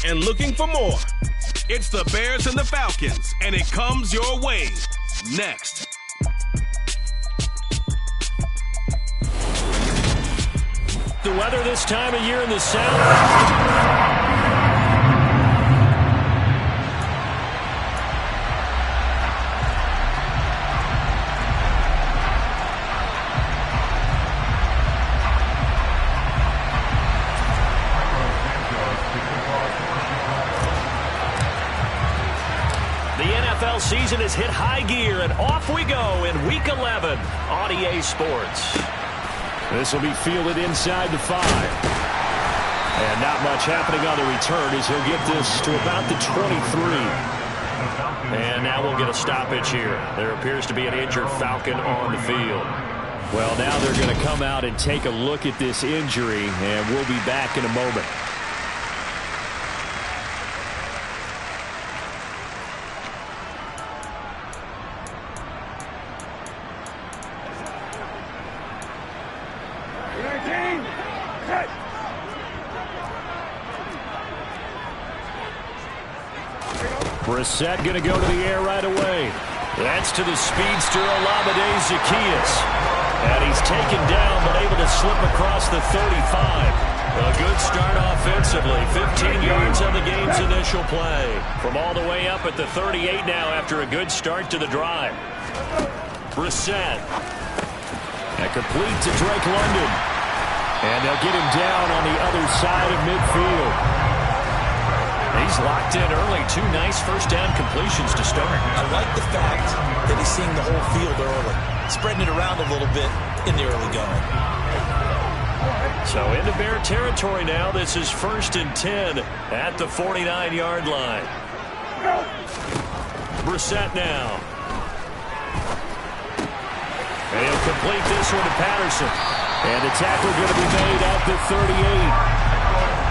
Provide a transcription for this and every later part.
and looking for more. It's the Bears and the Falcons, and it comes your way next. The weather this time of year in the South. Season has hit high gear, and off we go in Week 11 on EA Sports. This will be fielded inside the 5. And not much happening on the return as he'll get this to about the 23. And now we'll get a stoppage here. There appears to be an injured Falcon on the field. Well, now they're going to come out and take a look at this injury, and we'll be back in a moment. Brissett going to go to the air right away. That's to the speedster Olamide Zaccheaus. And he's taken down but able to slip across the 35. A good start offensively. 15 yards on the game's initial play. From all the way up at the 38 now after a good start to the drive. Brissett. And complete to Drake London. And they'll get him down on the other side of midfield. He's locked in early. 2 nice first down completions to start. I like the fact that he's seeing the whole field early. Spreading it around a little bit in the early going. So into Bear territory now. This is 1st and 10 at the 49-yard line. Brissett now. And he'll complete this one to Patterson. And the tackle going to be made at the 38.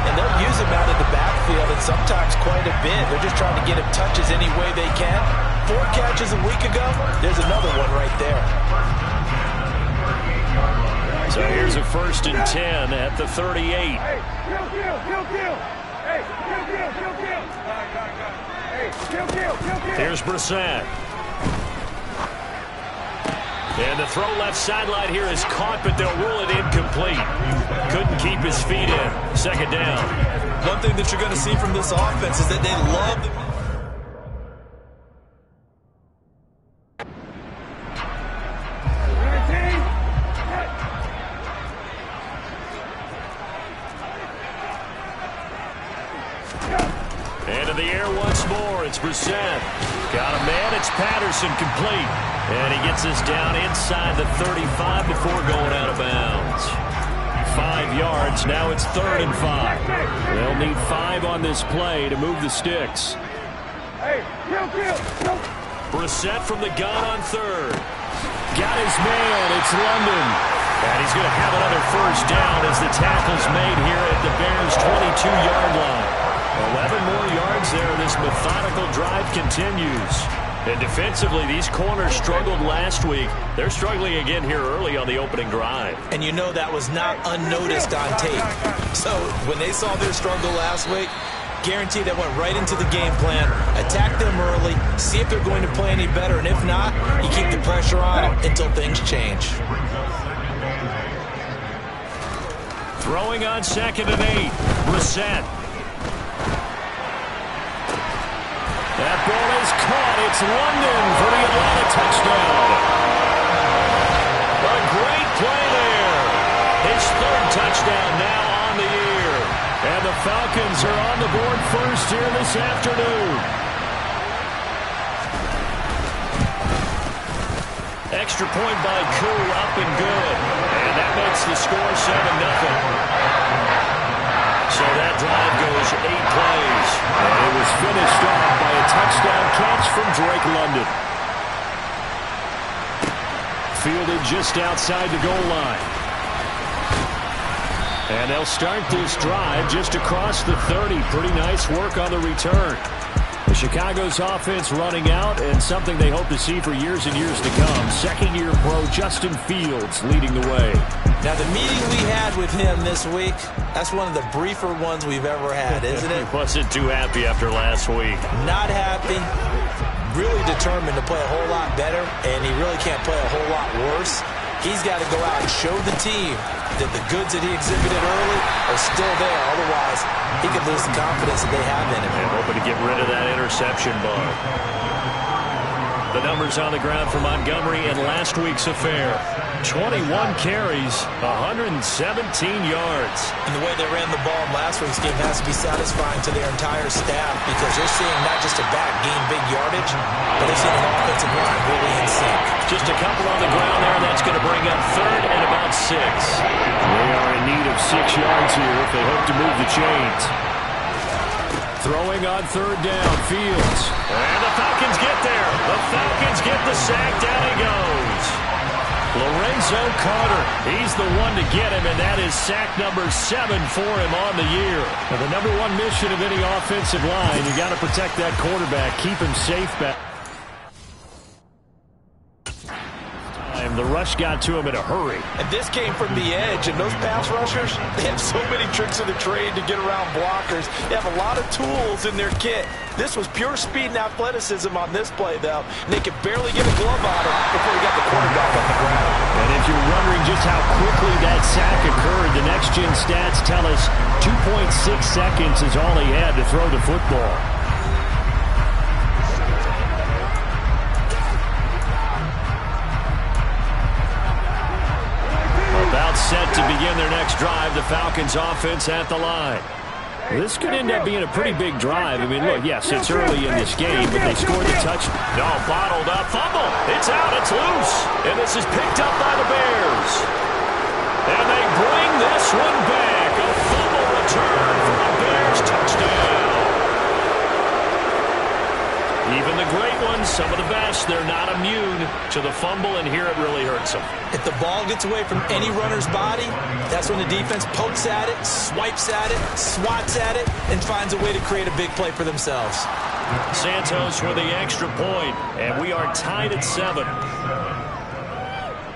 And they'll use him out of the backfield, and sometimes quite a bit. They're just trying to get him touches any way they can. 4 catches a week ago. There's another one right there. So here's a 1st and 10 at the 38. Hey, kill. Here's Brissett. And the throw left sideline here is caught, but they'll rule it incomplete. Couldn't keep his feet in. 2nd down. One thing that you're going to see from this offense is that they love the... And in the air once more, it's Brissett. Got a man, it's Patterson, complete. And he gets us down inside the 35 before going out of bounds. 5 yards, now it's 3rd and 5. They'll need 5 on this play to move the sticks. Brissett from the gun on 3rd. Got his man, it's London. And he's going to have another 1st down as the tackle's made here at the Bears' 22-yard line. 11 more yards there. This methodical drive continues. And defensively, these corners struggled last week. They're struggling again here early on the opening drive. And you know that was not unnoticed on tape. So when they saw their struggle last week, guaranteed that went right into the game plan. Attack them early, see if they're going to play any better. And if not, you keep the pressure on them until things change. Throwing on 2nd and 8. Brissett. That ball is caught. It's London for the Atlanta touchdown. A great play there. His 3rd touchdown now on the year. And the Falcons are on the board first here this afternoon. Extra point by Koo, up and good. And that makes the score 7-0. So that drive goes 8 plays. And it was finished off by a touchdown catch from Drake London. Fielded just outside the goal line. And they'll start this drive just across the 30. Pretty nice work on the return. Chicago's offense running out, and something they hope to see for years and years to come. Second-year pro Justin Fields leading the way. Now, the meeting we had with him this week, that's one of the briefer ones we've ever had, isn't it? He wasn't too happy after last week. Not happy. Really determined to play a whole lot better, and he really can't play a whole lot worse. He's got to go out and show the team that the goods that he exhibited early are still there. Otherwise, he could lose the confidence that they have in him. And hoping to get rid of that interception bug. The numbers on the ground for Montgomery in last week's affair. 21 carries, 117 yards. And the way they ran the ball in last week's game has to be satisfying to their entire staff because they're seeing not just a back gain big yardage, but they're seeing an offensive line really in sync. Just a couple on the ground there, and that's going to bring up third and about 6. They are in need of 6 yards here if they hope to move the chains. Throwing on third down, Fields. And the Falcons get there. The Falcons get the sack. Down he goes. Lorenzo Carter. He's the one to get him, and that is sack number 7 for him on the year. Now, the number one mission of any offensive line, you got to protect that quarterback, keep him safe back. The rush got to him in a hurry. And this came from the edge, and those pass rushers, they have so many tricks of the trade to get around blockers. They have a lot of tools in their kit. This was pure speed and athleticism on this play, though. And they could barely get a glove on him before he got the quarterback on the ground. And if you're wondering just how quickly that sack occurred, the next-gen stats tell us 2.6 seconds is all he had to throw the football. Set to begin their next drive, the Falcons offense at the line. This could end up being a pretty big drive. I mean, look, yes, it's early in this game, but they scored the touchdown. No, bottled up, fumble. It's out, it's loose. And this is picked up by the Bears. And they bring this one back. A fumble return for a Bears touchdown. Even the great ones, some of the best, they're not immune to the fumble, and here it really hurts them. If the ball gets away from any runner's body, that's when the defense pokes at it, swipes at it, swats at it, and finds a way to create a big play for themselves. Santos with the extra point, and we are tied at 7.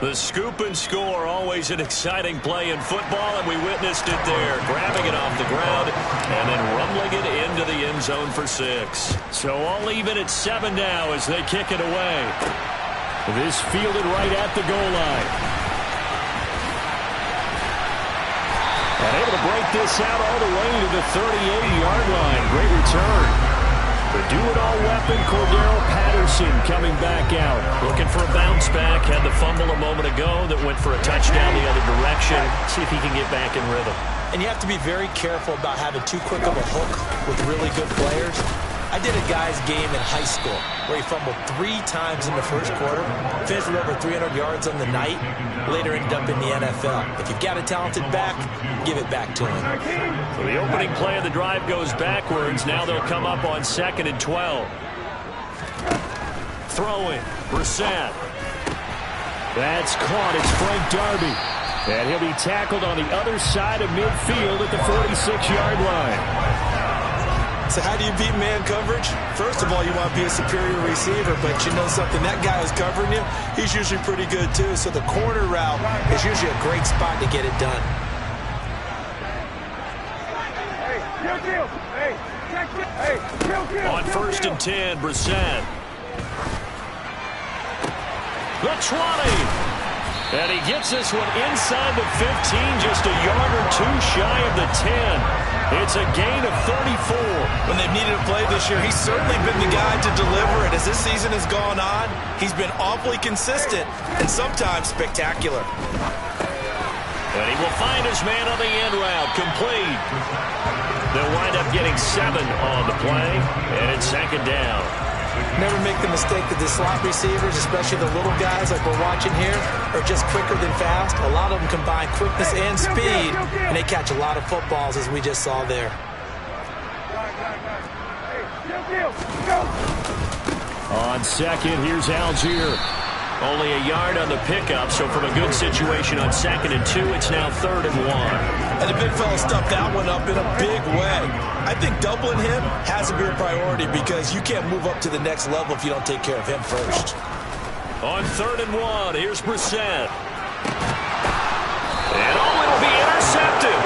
The scoop and score, always an exciting play in football, and we witnessed it there. Grabbing it off the ground and then rumbling it into the end zone for 6. So all even at 7 now as they kick it away. This fielded right at the goal line. And able to break this out all the way to the 38-yard line. Great return. The do-it-all weapon, Cordero Patterson, coming back out. Looking for a bounce back. Had the fumble a moment ago that went for a touchdown the other direction. See if he can get back in rhythm. And you have to be very careful about having too quick of a hook with really good players. I did a guy's game in high school where he fumbled 3 times in the first quarter, finished with over 300 yards on the night, later ended up in the NFL. If you've got a talented back, give it back to him. So the opening play of the drive goes backwards. Now they'll come up on 2nd and 12. Throwing, Brissett. That's caught. It's Frank Darby. And he'll be tackled on the other side of midfield at the 46-yard line. So how do you beat man coverage? First of all, you want to be a superior receiver, but you know something, that guy who's covering you, he's usually pretty good too. So the corner route is usually a great spot to get it done. On 1st and 10, Brissett. The 20. And he gets this one inside the 15, just a yard or 2 shy of the 10. It's a gain of 34. When they've needed a play this year, he's certainly been the guy to deliver it. As this season has gone on, he's been awfully consistent and sometimes spectacular. And he will find his man on the end route, complete. They'll wind up getting 7 on the play, and it's 2nd down. Never make the mistake that the slot receivers, especially the little guys like we're watching here, are just quicker than fast. A lot of them combine quickness and speed, and they catch a lot of footballs, as we just saw there. On 2nd, here's Algier. Only a yard on the pickup, so from a good situation on 2nd and 2, it's now 3rd and 1. And the big fella stuffed that one up in a big way. I think doubling him has to be a priority because you can't move up to the next level if you don't take care of him first. On 3rd and 1, here's Brissett. And it'll be intercepted.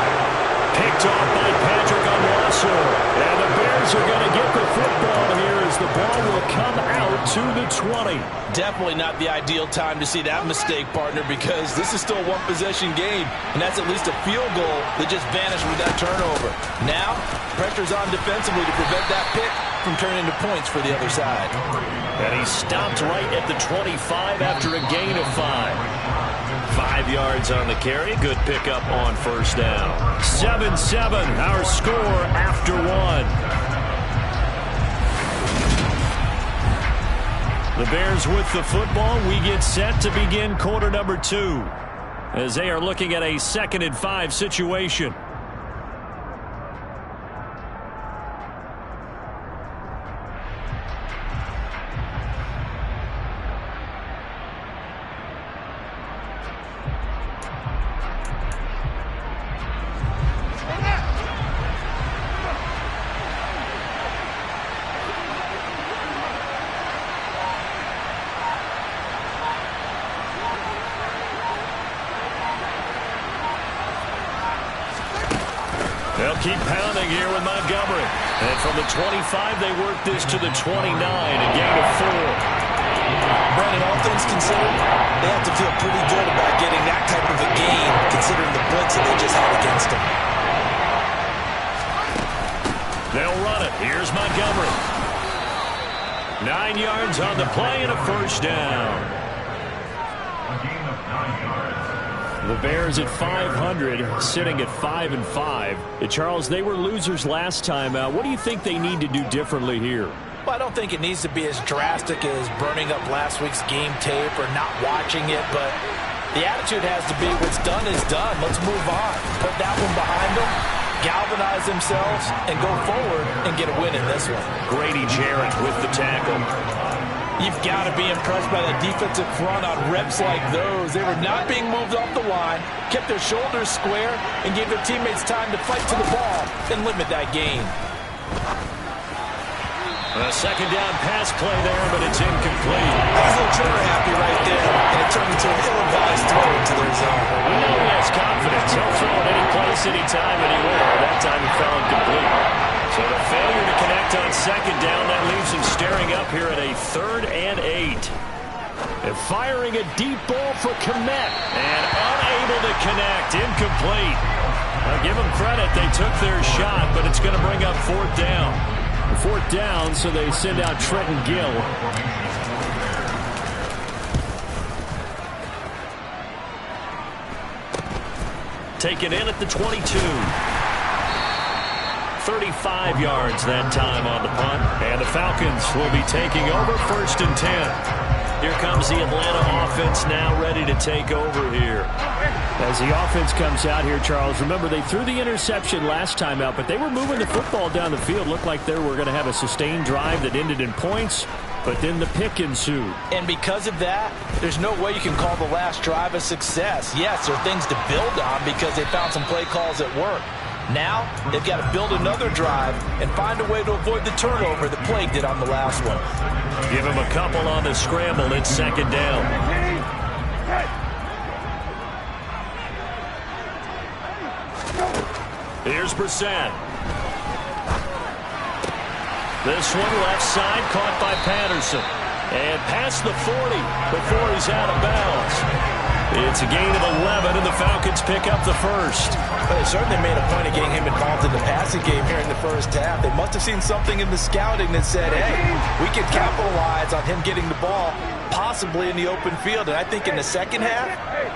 Picked off by Patrick Usfl. And the Bears are going to get the football here as the ball will come out to the 20. Definitely not the ideal time to see that mistake, partner, because this is still a one-possession game, and that's at least a field goal that just vanished with that turnover. Now, pressure's on defensively to prevent that pick from turning into points for the other side. And he stopped right at the 25 after a gain of 5. 5 yards on the carry. Good pickup on first down. 7-7, our score after 1. The Bears with the football. We get set to begin quarter number 2 as they are looking at a 2nd and 5 situation. They'll keep pounding here with Montgomery. And from the 25, they work this to the 29, a gain of 4. Brandon, all things considered, they have to feel pretty good about getting that type of a gain, considering the blitz that they just had against them. They'll run it. Here's Montgomery. 9 yards on the play and a first down. The Bears at 500, sitting at 5-5. Charles, they were losers last time out. What do you think they need to do differently here? Well, I don't think it needs to be as drastic as burning up last week's game tape or not watching it, but the attitude has to be what's done is done. Let's move on. Put that one behind them, galvanize themselves, and go forward and get a win in this one. Grady Jarrett with the tackle. You've got to be impressed by that defensive front on reps like those. They were not being moved off the line, kept their shoulders square, and gave their teammates time to fight to the ball and limit that gain. A second down pass play there, but it's incomplete. He's a little trigger happy right there, and it turned into an ill-advised throw into their zone. We know he has confidence. He'll throw it any place, anytime, anywhere. That time he fell incomplete. So the failure to connect on second down, that leaves him staring up here at a 3rd and 8. They're firing a deep ball for Kmet, and unable to connect, incomplete. I'll give them credit, they took their shot, but it's going to bring up 4th down. 4th down, so they send out Trenton Gill. Taken in at the 22. 35 yards that time on the punt. And the Falcons will be taking over 1st and 10. Here comes the Atlanta offense now ready to take over here. As the offense comes out here, Charles, remember they threw the interception last time out, but they were moving the football down the field. Looked like they were going to have a sustained drive that ended in points, but then the pick ensued. And because of that, there's no way you can call the last drive a success. Yes, there are things to build on because they found some play calls that work. Now, they've got to build another drive and find a way to avoid the turnover that plagued it on the last one. Give him a couple on the scramble. It's 2nd down. Here's Brissett. This one left side caught by Patterson. And past the 40 before he's out of bounds. It's a gain of 11, and the Falcons pick up the first. But they certainly made a point of getting him involved in the passing game here in the first half. They must have seen something in the scouting that said, hey, we can capitalize on him getting the ball, possibly in the open field. And I think in the second half,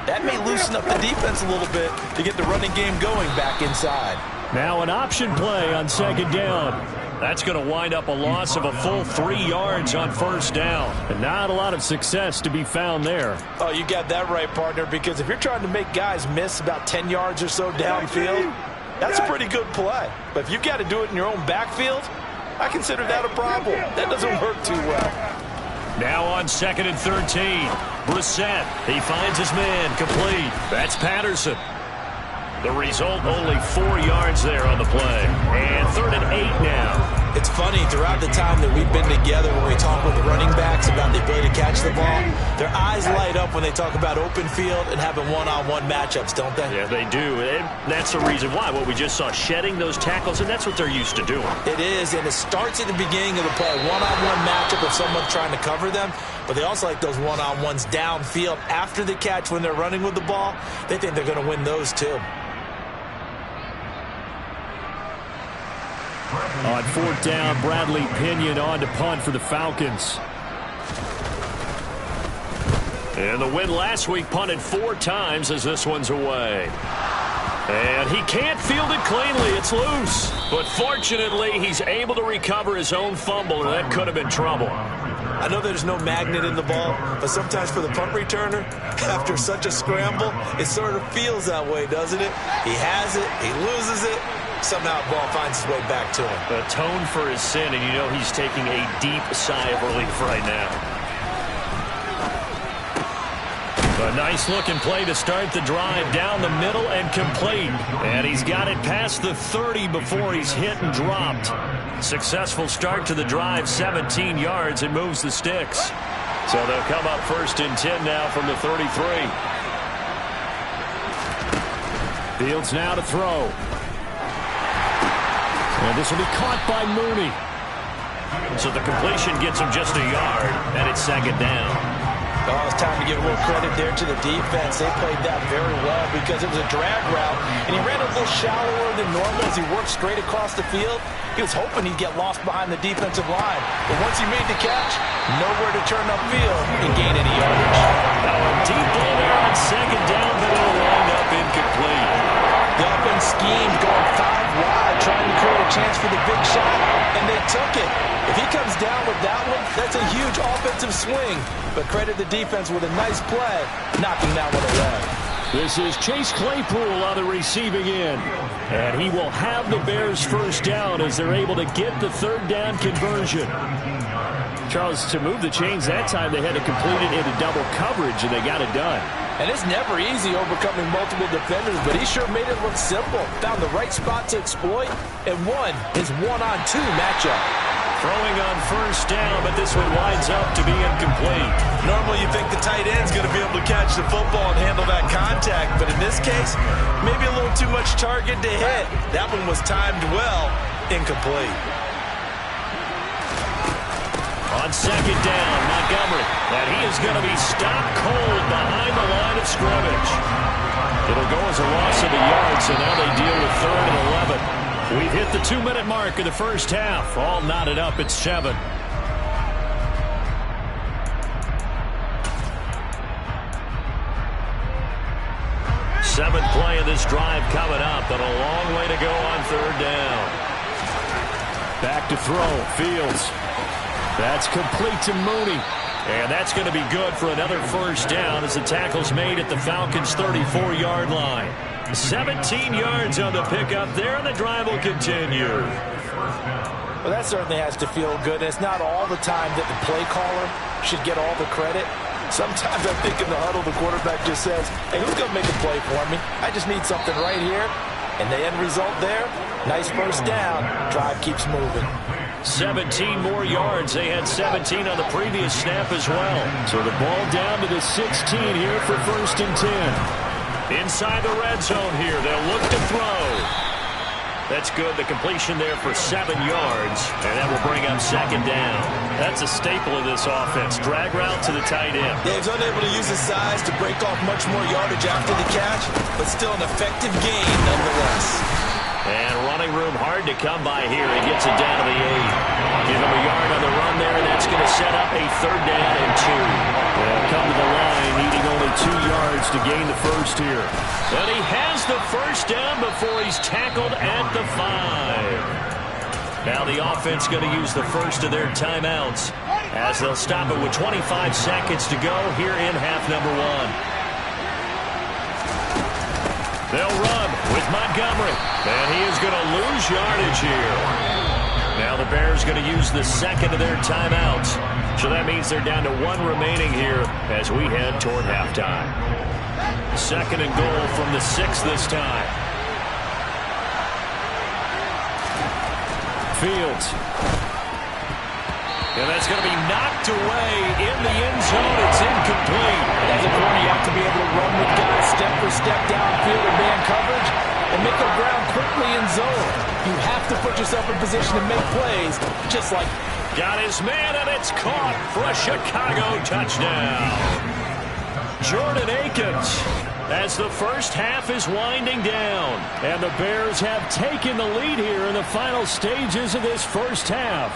that may loosen up the defense a little bit to get the running game going back inside. Now an option play on 2nd down. That's going to wind up a loss of a full 3 yards on 1st down. And not a lot of success to be found there. Oh, you got that right, partner, because if you're trying to make guys miss about 10 yards or so downfield, that's a pretty good play. But if you've got to do it in your own backfield, I consider that a problem. That doesn't work too well. Now on 2nd and 13. Brissett, he finds his man complete. That's Patterson. The result, only 4 yards there on the play. And 3rd and 8 now. It's funny, throughout the time that we've been together, when we talk with running backs about the ability to catch the ball, their eyes light up when they talk about open field and having one-on-one matchups, don't they? Yeah, they do. And that's the reason why. What we just saw, shedding those tackles, and that's what they're used to doing. It is, and it starts at the beginning of the play. One-on-one matchup if someone's trying to cover them, but they also like those one-on-ones downfield after the catch when they're running with the ball. They think they're going to win those too. On 4th down, Bradley Pinion on to punt for the Falcons. And the win last week, punted 4 times as this one's away. And he can't field it cleanly. It's loose. But fortunately, he's able to recover his own fumble, or that could have been trouble. I know there's no magnet in the ball, but sometimes for the punt returner, after such a scramble, it sort of feels that way, doesn't it? He has it, he loses it, somehow the ball finds its way back to him. Atone for his sin, and you know he's taking a deep sigh of relief right now. A nice-looking play to start the drive down the middle and complete. And he's got it past the 30 before he's hit and dropped. Successful start to the drive, 17 yards, and moves the sticks. So they'll come up 1st and 10 now from the 33. Fields now to throw. And this will be caught by Mooney. So the completion gets him just a yard, and it's 2nd down. Oh, it's time to give a little credit there to the defense. They played that very well because it was a drag route, and he ran a little shallower than normal as he worked straight across the field. He was hoping he'd get lost behind the defensive line. But once he made the catch, nowhere to turn upfield and gain any yardage. Now a deep ball there on 2nd down, but it'll wind up incomplete. The offense schemed going 5 wide, trying to create a chance for the big shot, and they took it. If he comes down with that one, that's a huge offensive swing. But credit the defense with a nice play, knocking that one away. This is Chase Claypool on the receiving end. And he will have the Bears 1st down as they're able to get the 3rd down conversion. Charles, to move the chains that time, they had to complete it into double coverage, and they got it done. And it's never easy overcoming multiple defenders, but he sure made it look simple. Found the right spot to exploit and won his 1-on-2 matchup. Throwing on 1st down, but this one winds up to be incomplete. Normally you think the tight end's going to be able to catch the football and handle that contact, but in this case, maybe a little too much target to hit. That one was timed well, incomplete. On 2nd down, Montgomery, and he is going to be stopped cold behind the line of scrimmage. It'll go as a loss of a yard, so now they deal with 3rd and 11. We've hit the 2-minute mark of the 1st half. All knotted up at 7. Seventh play of this drive coming up, and a long way to go on 3rd down. Back to throw, Fields. That's complete to Mooney. And that's going to be good for another 1st down as the tackle's made at the Falcons' 34-yard line. 17 yards on the pickup there, and the drive will continue. Well, that certainly has to feel good. It's not all the time that the play caller should get all the credit. Sometimes I think in the huddle, the quarterback just says, hey, who's going to make a play for me? I just need something right here. And the end result there, nice 1st down. Drive keeps moving. 17 more yards. They had 17 on the previous snap as well. So the ball down to the 16 here for 1st and 10. Inside the red zone here, they'll look to throw. That's good. The completion there for 7 yards, and that will bring up 2nd down. That's a staple of this offense. Drag route to the tight end. Yeah, he's unable to use his size to break off much more yardage after the catch, but still an effective gain nonetheless. And running room hard to come by here. He gets it down to the 8. Give him a yard on the run there, and that's going to set up a 3rd down and 2. They'll come to the line, needing only 2 yards to gain the 1st here. And he has the 1st down before he's tackled at the 5. Now the offense going to use the 1st of their timeouts as they'll stop it with 25 seconds to go here in half number 1. They'll run with Montgomery, and he is going to lose yardage here. Now the Bears going to use the 2nd of their timeouts. So that means they're down to 1 remaining here as we head toward halftime. 2nd and goal from the 6 this time. Fields. And that's going to be knocked away in the end zone. It's incomplete. As a corner, you have to be able to run with guys step for step downfield in man coverage and make up ground quickly in zone. You have to put yourself in position to make plays, just like... Got his man, and it's caught for a Chicago touchdown. Jordan Akins, as the first half is winding down, and the Bears have taken the lead here in the final stages of this first half.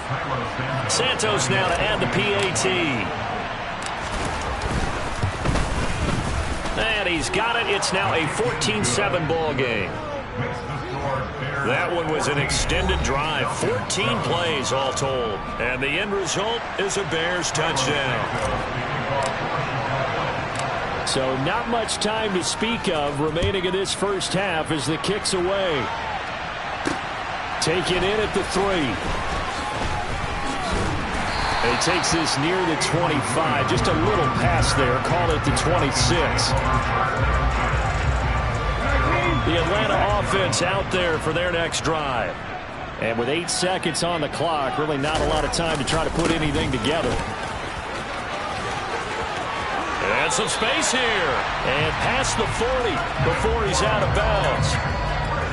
Santos now to add the PAT. And he's got it. It's now a 14-7 ball game. That one was an extended drive, 14 plays all told. And the end result is a Bears touchdown. So not much time to speak of remaining in this first half as the kick's away. Taken in at the 3. He takes this near the 25. Just a little pass there. Call it the 26. The Atlanta offense out there for their next drive. And with 8 seconds on the clock, really not a lot of time to try to put anything together. And some space here. And past the 40 before he's out of bounds.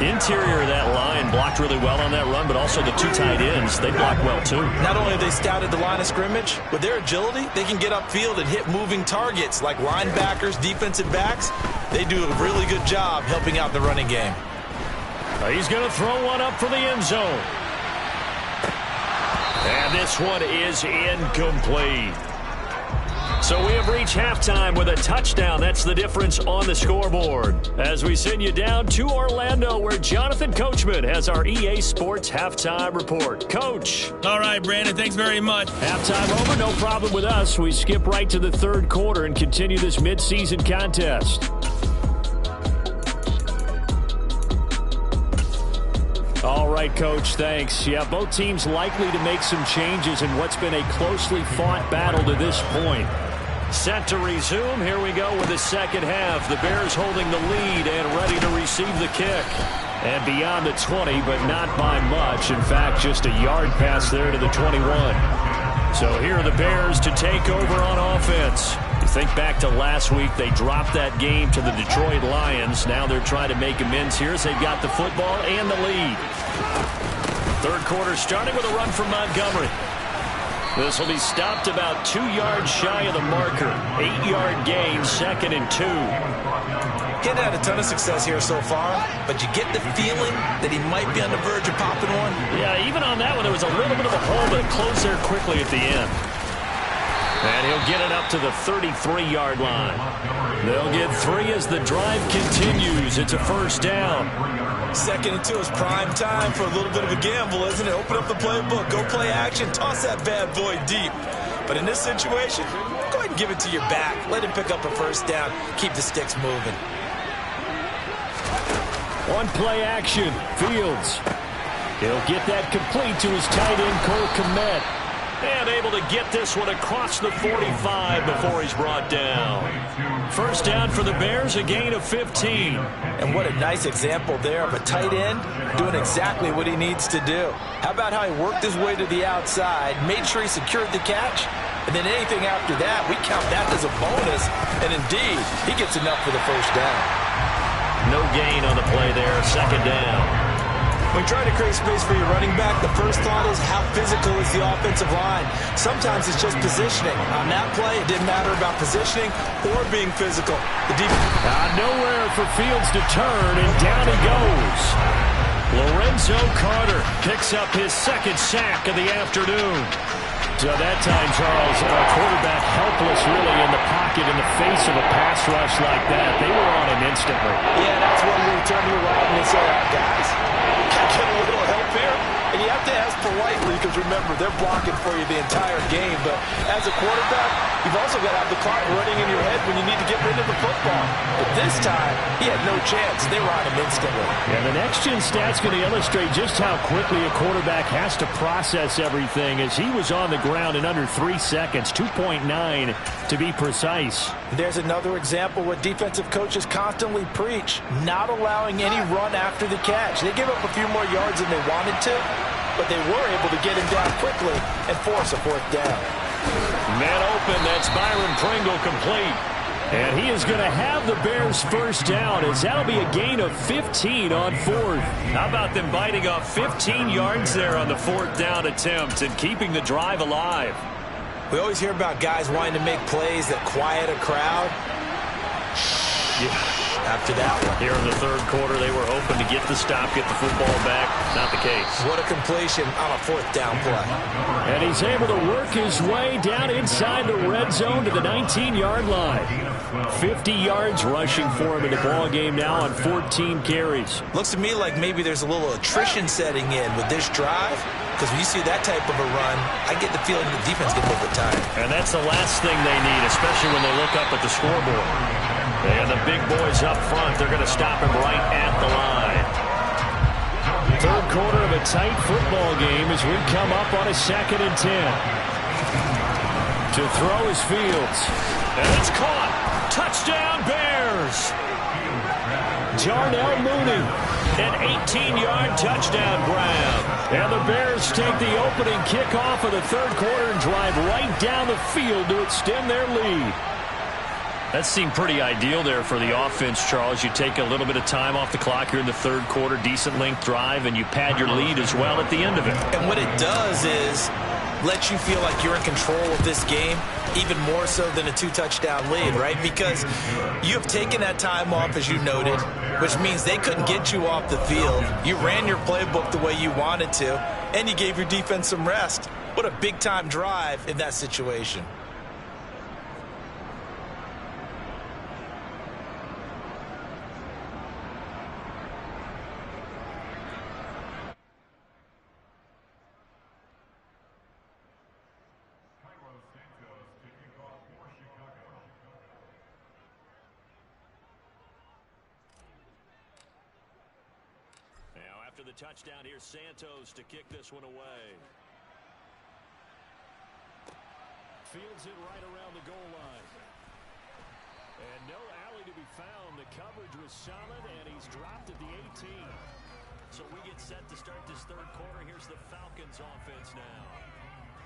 Interior of that line blocked really well on that run, but also the 2 tight ends, they blocked well too. Not only have they scouted the line of scrimmage, with their agility, they can get upfield and hit moving targets like linebackers, defensive backs. They do a really good job helping out the running game. He's going to throw one up for the end zone. And this one is incomplete. So we have reached halftime with a touchdown. That's the difference on the scoreboard. As we send you down to Orlando, where Jonathan Coachman has our EA Sports Halftime Report. Coach. All right, Brandon, thanks very much. Halftime over, no problem with us. We skip right to the third quarter and continue this midseason contest. All right, Coach, thanks. Yeah, both teams likely to make some changes in what's been a closely fought battle to this point. Set to resume. Here we go with the second half. The Bears holding the lead and ready to receive the kick. And beyond the 20, but not by much. In fact, just a yard pass there to the 21. So here are the Bears to take over on offense. You think back to last week, they dropped that game to the Detroit Lions. Now they're trying to make amends here as they've got the football and the lead. Third quarter starting with a run from Montgomery. This will be stopped about 2 yards shy of the marker. 8-yard gain, 2nd and 2. Getting had a ton of success here so far, but you get the feeling that he might be on the verge of popping one. Yeah, even on that one, there was a little bit of a hole, but it closed there quickly at the end. And he'll get it up to the 33-yard line. They'll get 3 as the drive continues. It's a first down. 2nd and 2 is prime time for a little bit of a gamble, isn't it? Open up the playbook, go play action, toss that bad boy deep. But in this situation, go ahead and give it to your back. Let him pick up a first down. Keep the sticks moving. On play action, Fields. He'll get that complete to his tight end, Cole Kmet. And able to get this one across the 45 before he's brought down. First down for the Bears, a gain of 15. And what a nice example there of a tight end doing exactly what he needs to do. How about how he worked his way to the outside, made sure he secured the catch, and then anything after that, we count that as a bonus. And indeed, he gets enough for the first down. No gain on the play there, second down. When trying to create space for your running back, the first thought is how physical is the offensive line. Sometimes it's just positioning. On that play, it didn't matter about positioning or being physical. Nowhere for Fields to turn, and down he goes. Lorenzo Carter picks up his 2nd sack of the afternoon. So that time, Charles, a quarterback helpless really in the pocket in the face of a pass rush like that. They were on him instantly. Yeah, that's when we turn to your right and say, guys, get a little help here. And you have to ask politely because, remember, they're blocking for you the entire game. But as a quarterback, you've also got to have the clock running in your head when you need to get rid of the football. But this time, he had no chance. They were on him instantly. And the next-gen stat's going to illustrate just how quickly a quarterback has to process everything as he was on the ground in under 3 seconds, 2.9 to be precise. There's another example what defensive coaches constantly preach, not allowing any run after the catch. They give up a few more yards than they wanted to, but they were able to get him down quickly and force a fourth down. Man open, that's Byron Pringle complete. And he is going to have the Bears first down, as that'll be a gain of 15 on fourth. How about them biting off 15 yards there on the fourth down attempt and keeping the drive alive? We always hear about guys wanting to make plays that quiet a crowd. After that one. Here in the third quarter, they were hoping to get the stop, get the football back. Not the case. What a completion on a fourth down play. And he's able to work his way down inside the red zone to the 19-yard line. 50 yards rushing for him in the ball game now on 14 carries. Looks to me like maybe there's a little attrition setting in with this drive. Because when you see that type of a run, I get the feeling the defense gets a little bit tired. And that's the last thing they need, especially when they look up at the scoreboard. And the big boys up front, they're going to stop him right at the line. Third quarter of a tight football game as we come up on a 2nd and 10. To throw is Fields. And it's caught. Touchdown, Bears. Darnell Mooney. An 18-yard touchdown grab. And the Bears take the opening kickoff of the third quarter and drive right down the field to extend their lead. That seemed pretty ideal there for the offense, Charles. You take a little bit of time off the clock here in the third quarter, decent length drive, and you pad your lead as well at the end of it. And what it does is let you feel like you're in control of this game, even more so than a 2-touchdown lead, right? Because you have taken that time off, as you noted, which means they couldn't get you off the field. You ran your playbook the way you wanted to, and you gave your defense some rest. What a big-time drive in that situation. After the touchdown, here's Santos to kick this one away. Fields it right around the goal line. And no alley to be found. The coverage was solid, and he's dropped at the 18. So we get set to start this third quarter. Here's the Falcons offense now.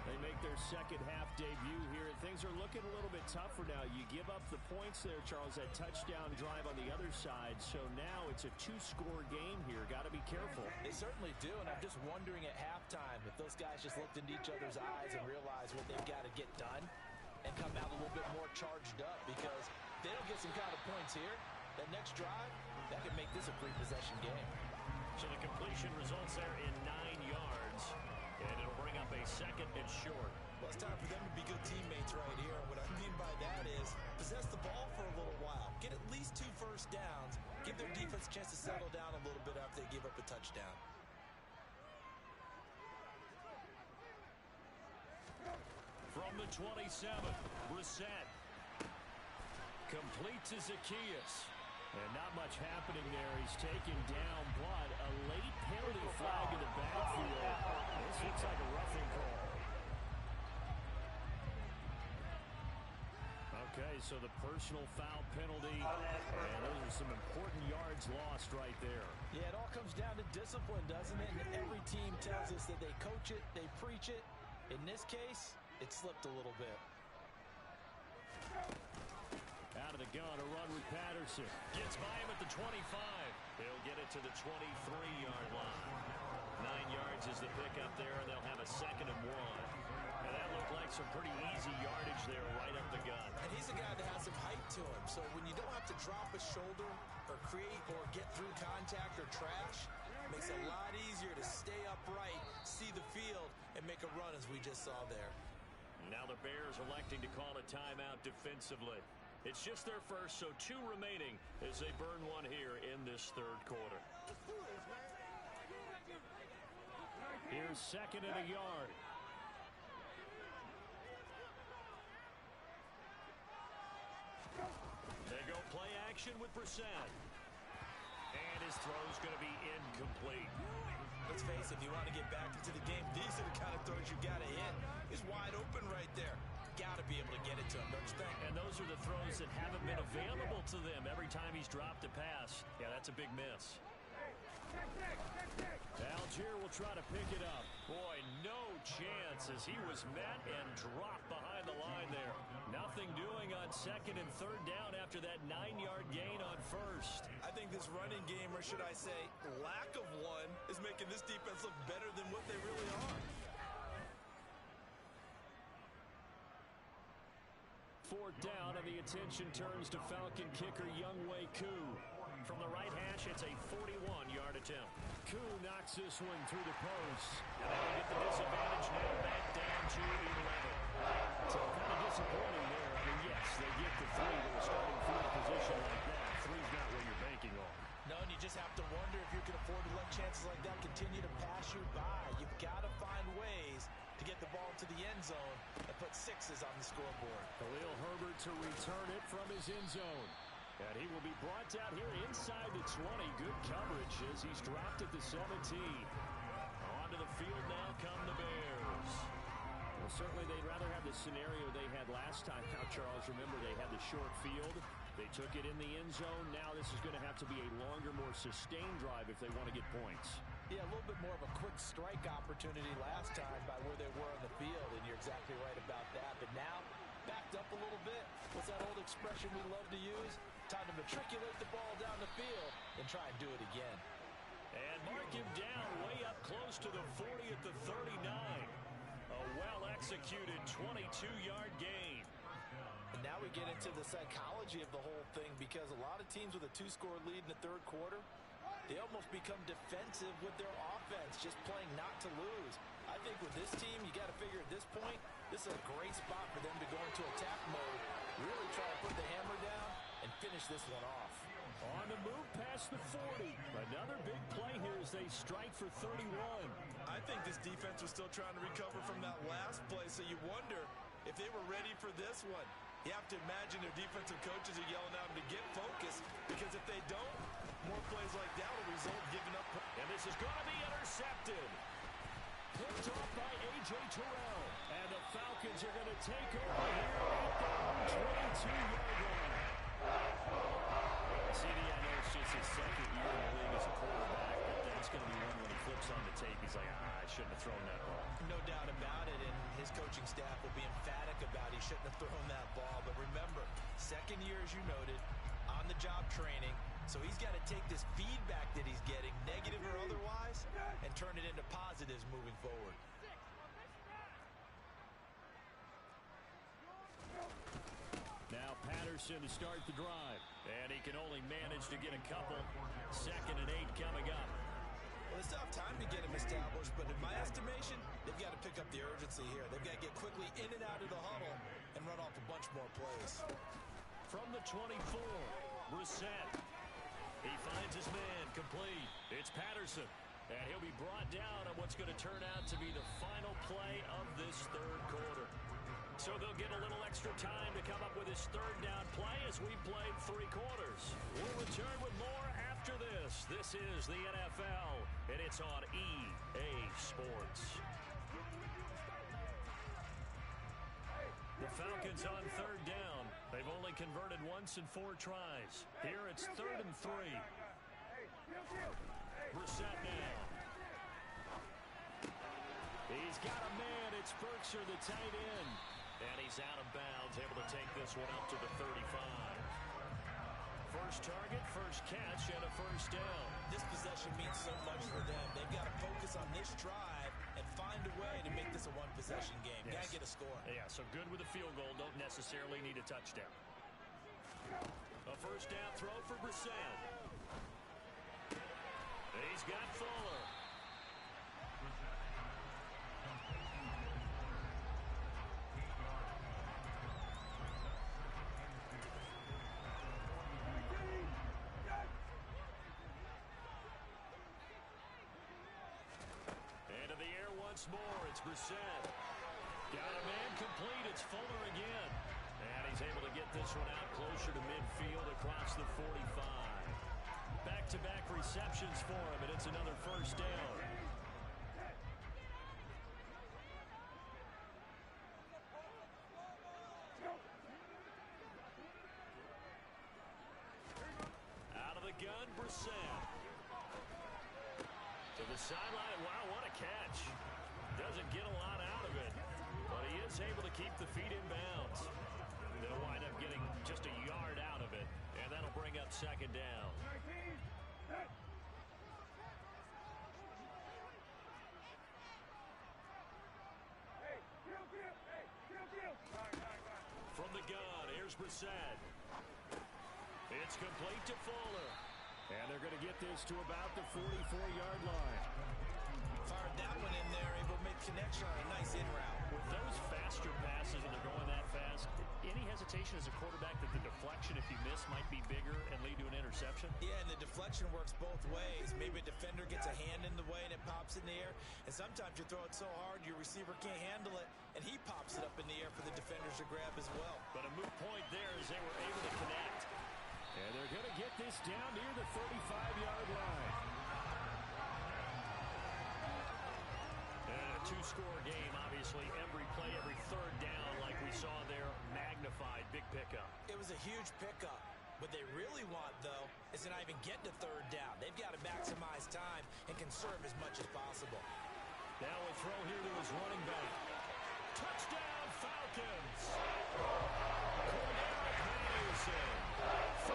They make their second half debut here, and things are looking a little bit tougher now. You give up the points there, Charles, that touchdown drive on the other side. So now it's a 2-score game here. Got to be careful. They certainly do, and I'm just wondering at halftime if those guys just looked into each other's eyes and realized what they've got to get done and come out a little bit more charged up, because if they don't get some kind of points here, that next drive, that could make this a 3-possession game. So the completion results there in 9 yards. And it'll bring up a 2nd and short. Well, it's time for them to be good teammates right here. And what I mean by that is possess the ball for a little while. Get at least 2 first downs. Give their defense a chance to settle down a little bit after they give up a touchdown. From the 27, Brissett. Complete to Zacchaeus. And not much happening there. He's taken down, but a late penalty flag in the backfield. This looks like a roughing call. Okay, so the personal foul penalty, and those are some important yards lost right there. Yeah, it all comes down to discipline, doesn't it? And every team tells us that they coach it, they preach it. In this case, it slipped a little bit. Out of the gun, a run with Patterson. Gets by him at the 25. They'll get it to the 23-yard line. 9 yards is the pickup there, and they'll have a 2nd and 1. And that looked like some pretty easy yardage there right up the gut. And he's a guy that has some height to him. So when you don't have to drop a shoulder or create or get through contact or trash, it makes it a lot easier to stay upright, see the field, and make a run as we just saw there. Now the Bears electing to call a timeout defensively. It's just their first, so 2 remaining as they burn one here in this third quarter. Here's 2nd and a yard. They go play action with Brissett. And his throw's going to be incomplete. Let's face it, if you want to get back into the game, these are the kind of throws you got to hit. He's wide open right there. Got to be able to get it to him, don't you think? And those are the throws that haven't been available to them every time he's dropped a pass. Yeah, that's a big miss. Algier will try to pick it up. Boy, no chance as he was met and dropped behind the line there. Nothing doing on second and third down after that 9-yard gain on first. I think this running game, or should I say lack of one, is making this defense look better than what they really are. Fourth down, and the attention turns to Falcon kicker Younghoe Koo. From the right hash, it's a 41-yard attempt. Koo knocks this one through the post. And they will get the disadvantage now back down to 11. So kind of disappointing there. I mean, yes, they get the 3 with a starting field position like that. 3's not what you're banking on. No, and you just have to wonder if you can afford to let chances like that continue to pass you by. You've got to find ways to get the ball into the end zone and put 6s on the scoreboard. Khalil Herbert to return it from his end zone. And he will be brought down here inside the 20. Good coverage as he's dropped at the 17. Onto the field now come the Bears. Well, certainly they'd rather have the scenario they had last time. Now, Charles, remember they had the short field. They took it in the end zone. Now this is going to have to be a longer, more sustained drive if they want to get points. Yeah, a little bit more of a quick strike opportunity last time by where they were on the field, and you're exactly right about that. But now, backed up a little bit. What's that old expression we love to use? Time to matriculate the ball down the field and try and do it again. And mark him down way up close to the 40 at the 39. A well-executed 22-yard gain. And now we get into the psychology of the whole thing, because a lot of teams with a 2-score lead in the third quarter, they almost become defensive with their offense, just playing not to lose. I think with this team, you got to figure at this point, this is a great spot for them to go into attack mode, really try to put the hammer down and finish this one off. On the move past the 40. Another big play here as they strike for 31. I think this defense was still trying to recover from that last play, so you wonder if they were ready for this one. You have to imagine their defensive coaches are yelling at them to get focused, because if they don't, more plays like that will result in giving up. And this is going to be intercepted. Picked off by A.J. Terrell. And the Falcons are going to take over here at their own 22-yard line. CD, I know it's just his second year in the league as a quarterback, but that's going to be one when he flips on the tape. He's like, I shouldn't have thrown that ball. No doubt about it, and his coaching staff will be emphatic about he shouldn't have thrown that ball. But remember, second year, as you noted, on-the-job training, so he's got to take this feedback that he's getting, negative or otherwise, and turn it into positives moving forward. Now Patterson to start the drive. And he can only manage to get a couple. 2nd and 8 coming up. Well, they still have time to get him established, but in my estimation, they've got to pick up the urgency here. They've got to get quickly in and out of the huddle and run off a bunch more plays. From the 24, Brissett. He finds his man complete. It's Patterson. And he'll be brought down on what's going to turn out to be the final play of this third quarter. So they'll get a little extra time to come up with his third down play as we played 3 quarters. We'll return with more after this. This is the NFL, and it's on EA Sports. The Falcons on third down. They've only converted once in 4 tries. Here it's 3rd and 3. Brissett now. He's got a man. It's Berkshire, the tight end. And he's out of bounds, able to take this one up to the 35. First target, first catch, and a first down. This possession means so much for them. They've got to focus on this drive and find a way to make this a one-possession game. Yes. Got to get a score. Yeah, so good with a field goal. Don't necessarily need a touchdown. A first down throw for Brissett. He's got Fuller. Into the air once more. It's Brissett. Got a man complete. It's Fuller again. And he's able to get this one out closer to midfield across the 45. Back-to-back receptions for him, and it's another first down. Out of the gun, Brissett. the sideline. Wow, what a catch. Doesn't get a lot out of it, but he is able to keep the feet in bounds. They'll wind up getting just a yard out of it, and that'll bring up second down. From the gun, here's Brissett. It's complete to Fuller. And they're going to get this to about the 44-yard line. Fired that one in there, able to make connection on a nice in route. With those faster passes and they're going that fast, any hesitation as a quarterback that the deflection, if you miss, might be bigger and lead to an interception? Yeah, and the deflection works both ways. Maybe a defender gets a hand in the way and it pops in the air. And sometimes you throw it so hard your receiver can't handle it, and he pops it up in the air for the defenders to grab as well. But a moot point there as they were able to connect. And they're going to get this down near the 35-yard line. And a two-score game, obviously. Every play, every third down, like we saw there, magnified. Big pickup. It was a huge pickup. What they really want, though, is to not even get to third down. They've got to maximize time and conserve as much as possible. Now we'll throw here to his running back. Touchdown, Falcons! Cordero Patterson, 35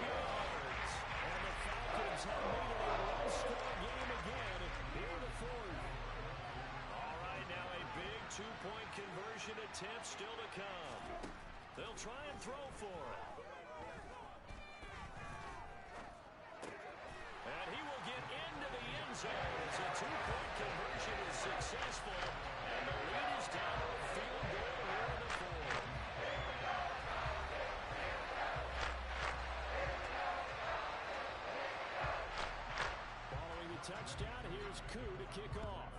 yards. And the Falcons have made it a one-score game again here in the fourth. All right, now a big two-point conversion attempt still to come. They'll try and throw for it. And he will get into the end zone as a two-point conversion is successful. And the lead is down to a field goal here in the fourth. Following the touchdown, here's Koo to kick off.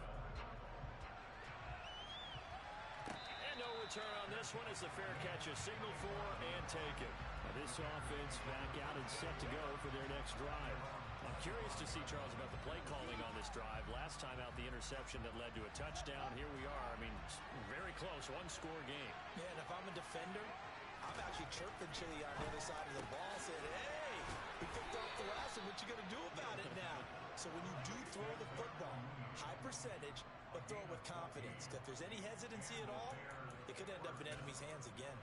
And no return on this one as the fair catch is signaled for and taken. Now this offense back out and set to go for their next drive. I'm curious to see, Charles, about the play calling on this drive. Last time out, the interception that led to a touchdown. Here we are. I mean, very close, one-score game. Yeah, and if I'm a defender, I'm actually chirping Chili on the other side of the ball, saying, hey, we picked off the last one. What you going to do about it now? So when you do throw the football, high percentage, but throw it with confidence. Because if there's any hesitancy at all, it could end up in enemy's hands again.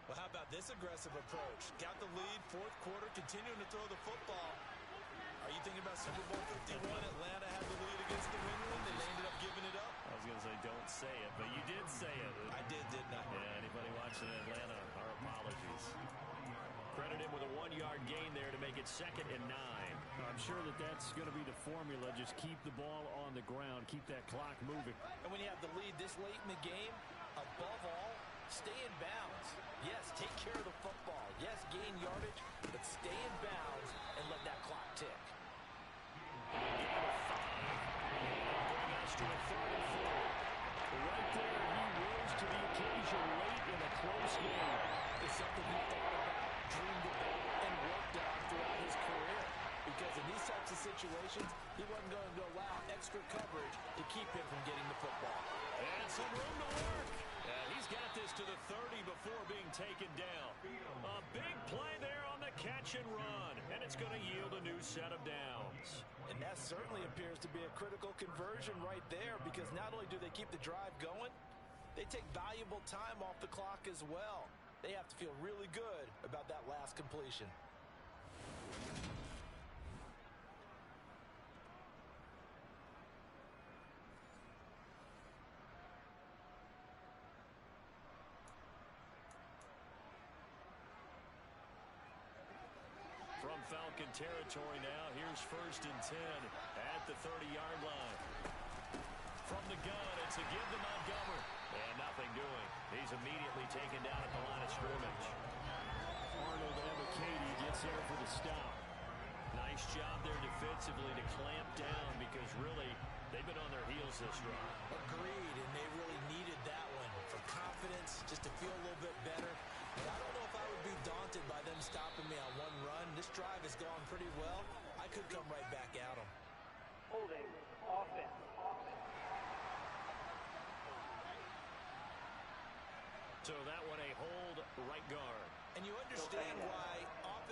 Well, how about this aggressive approach? Got the lead, fourth quarter, continuing to throw the football. Are you thinking about Super Bowl 51? Atlanta had the lead against New England, and they ended up giving it up? I was going to say, don't say it, but you did say it. I did, didn't I? Yeah, anybody watching Atlanta, our apologies. Credit him with a one-yard gain there to make it 2nd and 9. I'm sure that that's going to be the formula. Just keep the ball on the ground, keep that clock moving. And when you have the lead this late in the game, above all, stay in bounds. Yes, take care of the football. Yes, gain yardage, but stay in bounds and let that clock tick. Gain of 5. Bring us to a 3rd and 4. Right there, he rose to the occasion late in a close game. It's something he thought about, dreamed about, and worked on throughout his career. Because in these types of situations, he wasn't going to allow extra coverage to keep him from getting the football. And some room to work. And he's got this to the 30 before being taken down. A big play there on the catch and run. And it's going to yield a new set of downs. And that certainly appears to be a critical conversion right there, because not only do they keep the drive going, they take valuable time off the clock as well. They have to feel really good about that last completion. From Falcon territory now, here's 1st and 10 at the 30-yard line. From the gun, it's a give to Montgomery. And nothing doing. He's immediately taken down at the line of scrimmage. Arnold Ebiketie gets there for the stop. Nice job there defensively to clamp down, because really, they've been on their heels this run. Agreed, and they really needed that one for confidence, just to feel a little bit better. But I don't know if I would be daunted by them stopping me on one run. This drive has gone pretty well. I could come right back at them. Holding offense. So that one a hold right guard. And you understand why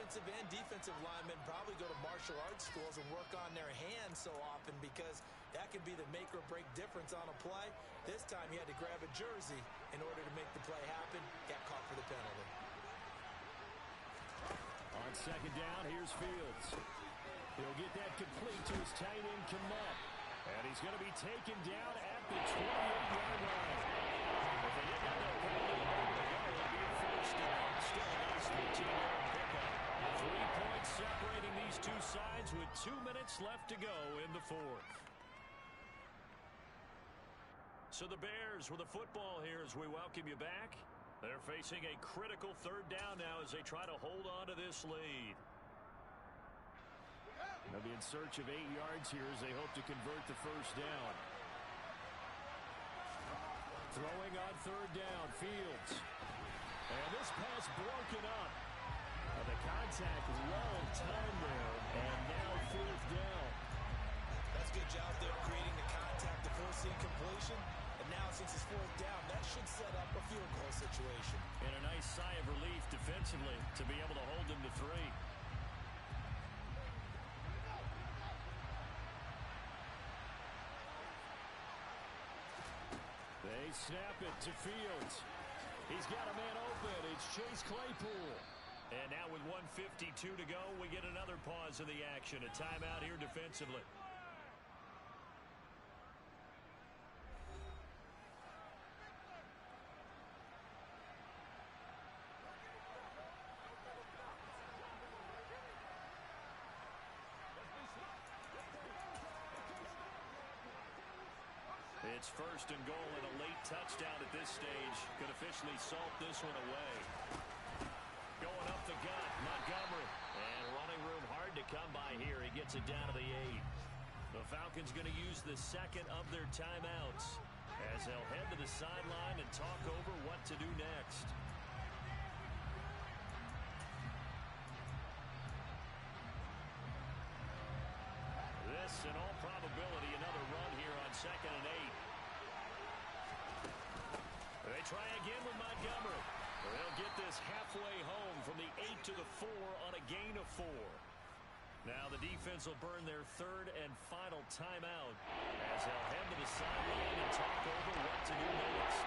offensive and defensive linemen probably go to martial arts schools and work on their hands so often because that can be the make or break difference on a play. This time he had to grab a jersey in order to make the play happen. Got caught for the penalty. On second down, here's Fields. He'll get that complete to his tight end, Kmet. And he's going to be taken down at the 28-yard line. If they didn't have that penalty a moment ago, it would be a first down. Still a nice 13-yard pickup. 3 points separating these two sides with 2 minutes left to go in the fourth. So the Bears with the football here as we welcome you back. They're facing a critical third down now as they try to hold on to this lead. They'll be in search of 8 yards here as they hope to convert the first down. Throwing on third down, Fields. And this pass broken up. The contact long time there, and now fourth down. That's a good job there creating the contact to force the incompletion. And now since it's fourth down, that should set up a field goal situation. And a nice sigh of relief defensively to be able to hold them to 3. They snap it to Fields. He's got a man open. It's Chase Claypool. And now with 1:52 to go, we get another pause in the action. A timeout here defensively. It's first and goal and a late touchdown at this stage. Could officially salt this one away. Going up the gut, Montgomery. And running room hard to come by here. He gets it down to the 8. The Falcons going to use the second of their timeouts as they'll head to the sideline and talk over what to do next. This, in all probability, another run here on 2nd and 8. They try again with Montgomery. They'll get this halfway home from the 8 to the 4 on a gain of 4. Now the defense will burn their third and final timeout as they'll head to the sideline and talk over what to do next.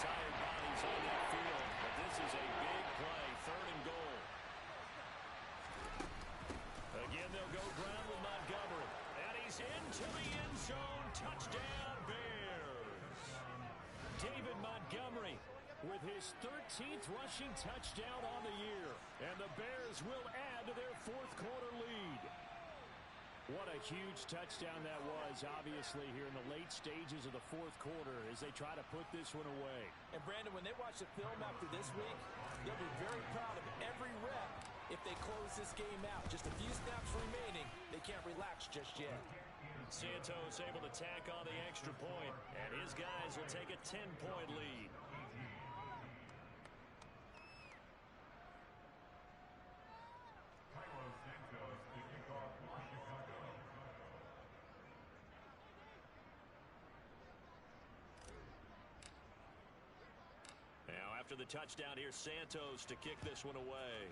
Tired bodies on that field, but this is a big play, 3rd and goal. Again, they'll go ground with Montgomery, and he's into the end zone. Touchdown, Bears. David Montgomery with his 13th rushing touchdown on the year, and the Bears will add to their 4th quarter lead. What a huge touchdown that was, obviously, here in the late stages of the 4th quarter as they try to put this one away. And, Brandon, when they watch the film after this week, they'll be very proud of every rep if they close this game out. Just a few snaps remaining. They can't relax just yet. Santos able to tack on the extra point, and his guys will take a 10-point lead. Now after the touchdown, here's Santos to kick this one away.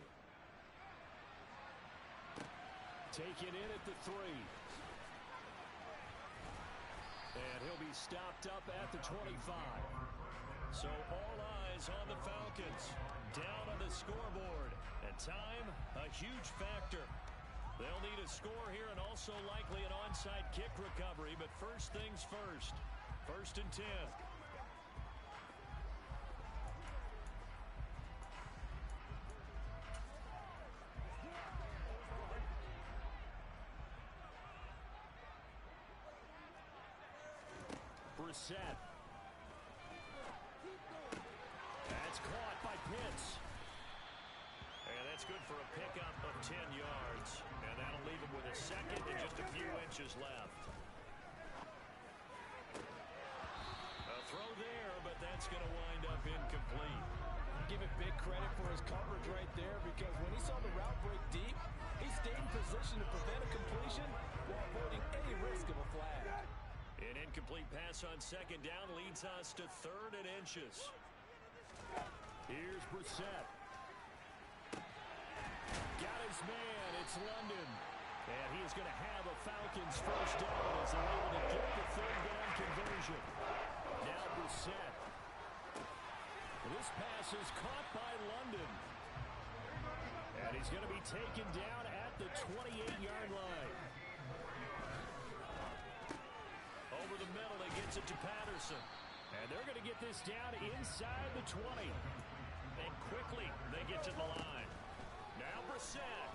Taken in at the 3. And he'll be stopped up at the 25. So all eyes on the Falcons. Down on the scoreboard. And time, a huge factor. They'll need a score here and also likely an onside kick recovery. But first things first. 1st and 10. Brissett. That's caught by Pitts. And that's good for a pickup of 10 yards. And that'll leave him with a second and just a few inches left. A throw there, but that's going to wind up incomplete. Give it big credit for his coverage right there, because when he saw the route break deep, he stayed in position to prevent a completion while avoiding any risk of a flag. An incomplete pass pass on second down leads us to 3rd and inches. Here's Brissett. Got his man. It's London. And he is going to have a Falcons first down as they're able to get the 3rd down conversion. Now Brissett. This pass is caught by London. And he's going to be taken down at the 28-yard line. Over the middle, he gets it to Patterson. And they're going to get this down inside the 20. And quickly, they get to the line. Now Brissett.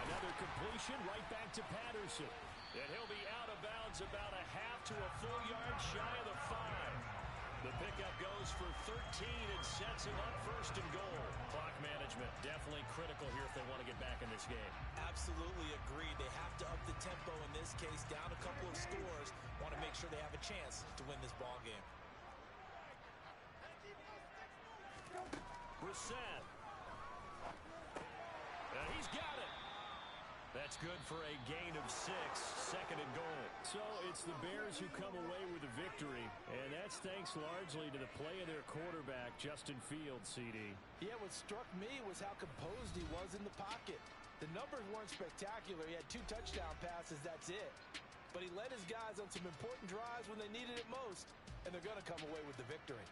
Another completion right back to Patterson. And he'll be out of bounds about a half to a full yard shy of the 5. The pickup goes for 13 and sets him up 1st and goal. Clock management definitely critical here if they want to get back in this game. Absolutely agreed. They have to up the tempo in this case, down a couple of scores. Want to make sure they have a chance to win this ball game. Brissett. And he's got it. That's good for a gain of 6, 2nd and goal. So it's the Bears who come away with a victory, and that's thanks largely to the play of their quarterback, Justin Fields, CD. Yeah, what struck me was how composed he was in the pocket. The numbers weren't spectacular. He had 2 touchdown passes, that's it. But he led his guys on some important drives when they needed it most, and they're going to come away with the victory.